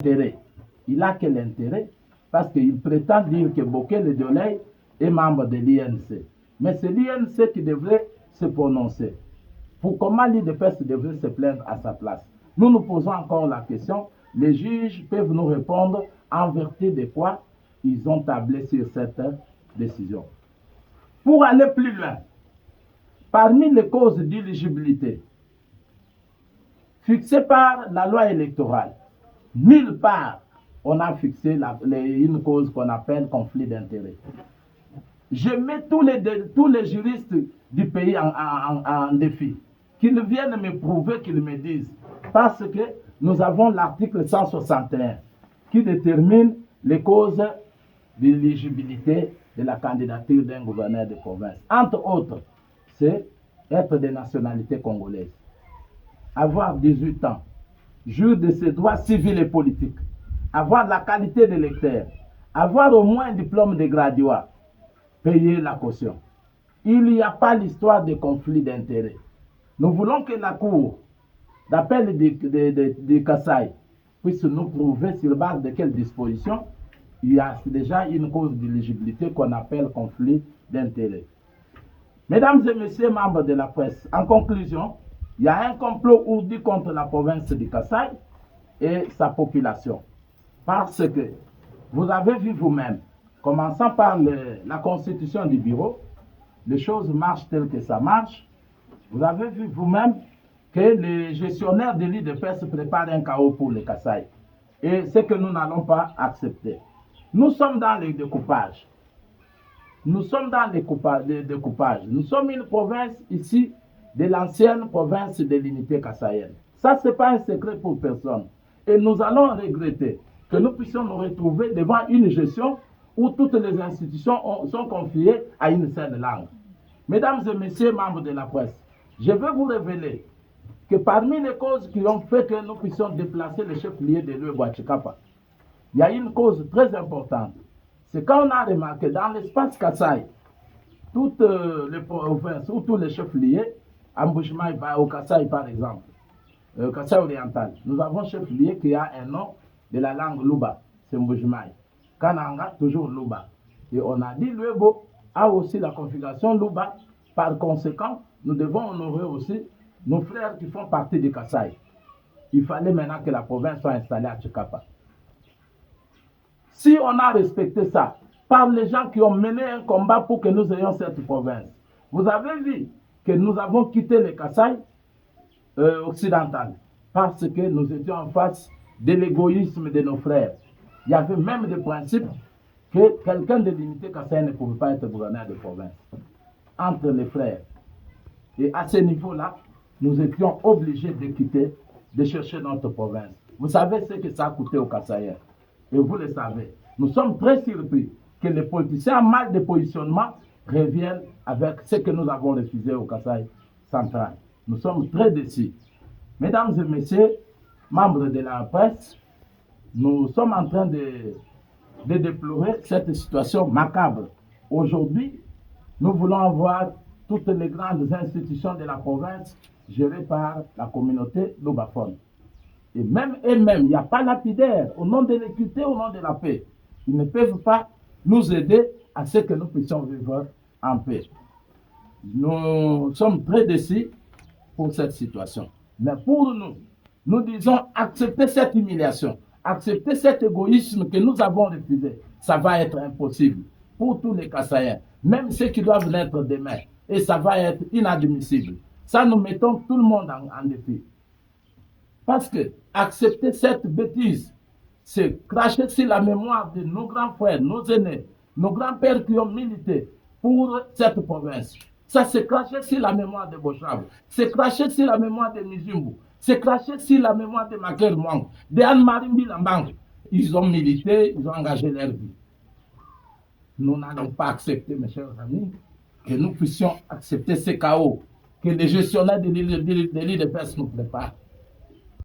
intérêt. Il a quel intérêt? Parce qu'il prétend dire que Bokele Doley est membre de l'INC. Mais c'est l'INC qui devrait se prononcer. Pour comment l'IDPS devrait se plaindre à sa place? Nous nous posons encore la question. Les juges peuvent nous répondre en vertu de quoi ils ont tablé sur cette décision. Pour aller plus loin, parmi les causes d'éligibilité fixées par la loi électorale, nulle part on a fixé une cause qu'on appelle conflit d'intérêts. Je mets tous les juristes du pays en défi, qu'ils viennent me prouver, qu'ils me disent, parce que nous avons l'article 161 qui détermine les causes d'éligibilité de la candidature d'un gouverneur de province. Entre autres, c'est être de nationalité congolaise, avoir 18 ans, jouir de ses droits civils et politiques, avoir la qualité d'électeur, avoir au moins un diplôme de graduat, payer la caution. Il n'y a pas l'histoire de conflit d'intérêts. Nous voulons que la Cour d'appel de Kassai puisse nous prouver sur base de quelles dispositions il y a déjà une cause d'éligibilité qu'on appelle conflit d'intérêts. Mesdames et messieurs membres de la presse, en conclusion, il y a un complot ourdi contre la province de Kassai et sa population. Parce que vous avez vu vous-même, commençant par la constitution du bureau, les choses marchent telles que ça marche. Vous avez vu vous-même que les gestionnaires de l'IDPS préparent un chaos pour les Kassai. Et ce que nous n'allons pas accepter. Nous sommes dans les découpages. Nous sommes dans les découpages. Nous sommes une province ici de l'ancienne province de l'unité kassaïenne. Ça, ce n'est pas un secret pour personne. Et nous allons regretter que nous puissions nous retrouver devant une gestion où toutes les institutions sont confiées à une seule langue. Mesdames et messieurs membres de la presse, je veux vous révéler que parmi les causes qui ont fait que nous puissions déplacer le chef-lieu de l'Oué-Boachikapa, il y a une cause très importante. C'est quand on a remarqué dans l'espace Kassai, toutes les provinces ou tous les chefs-lieux, embouchement au Kassai par exemple, Kassai oriental, nous avons chef-lieu qui a un nom de la langue Luba, c'est Mbujimai. Kananga, toujours Luba. Et on a dit Luebo a aussi la configuration Luba. Par conséquent, nous devons honorer aussi nos frères qui font partie du Kassai. Il fallait maintenant que la province soit installée à Tchikapa. Si on a respecté ça, par les gens qui ont mené un combat pour que nous ayons cette province, vous avez vu que nous avons quitté le Kassai occidental parce que nous étions en face de l'égoïsme de nos frères. Il y avait même des principes que quelqu'un de l'unité kassaïenne ne pouvait pas être gouverneur de province entre les frères. Et à ce niveau-là, nous étions obligés de quitter, de chercher notre province. Vous savez ce que ça a coûté aux Kassaïens. Et vous le savez. Nous sommes très surpris que les politiciens en mal de positionnement reviennent avec ce que nous avons refusé au Kassai central. Nous sommes très déçus. Mesdames et messieurs, membres de la presse, nous sommes en train de déplorer cette situation macabre. Aujourd'hui, nous voulons avoir toutes les grandes institutions de la province gérées par la communauté lubaphone. Et même eux-mêmes, il n'y a pas lapidaire au nom de l'équité, au nom de la paix. Ils ne peuvent pas nous aider à ce que nous puissions vivre en paix. Nous sommes très déçus pour cette situation. Mais pour nous, nous disons accepter cette humiliation, accepter cet égoïsme que nous avons refusé. Ça va être impossible pour tous les Kassaïens, même ceux qui doivent naître demain. Et ça va être inadmissible. Ça, nous mettons tout le monde en défi. Parce que accepter cette bêtise, c'est cracher sur la mémoire de nos grands frères, nos aînés, nos grands-pères qui ont milité pour cette province. Ça, c'est cracher sur la mémoire de Bochab, c'est cracher sur la mémoire de Mizumbu, c'est cracher sur la mémoire de Maker Mwang, de Anne-Marie Mbilambang. Ils ont milité, ils ont engagé leur vie. Nous n'allons pas accepter, mes chers amis, que nous puissions accepter ce chaos que les gestionnaires de l'île de Perse nous préparent.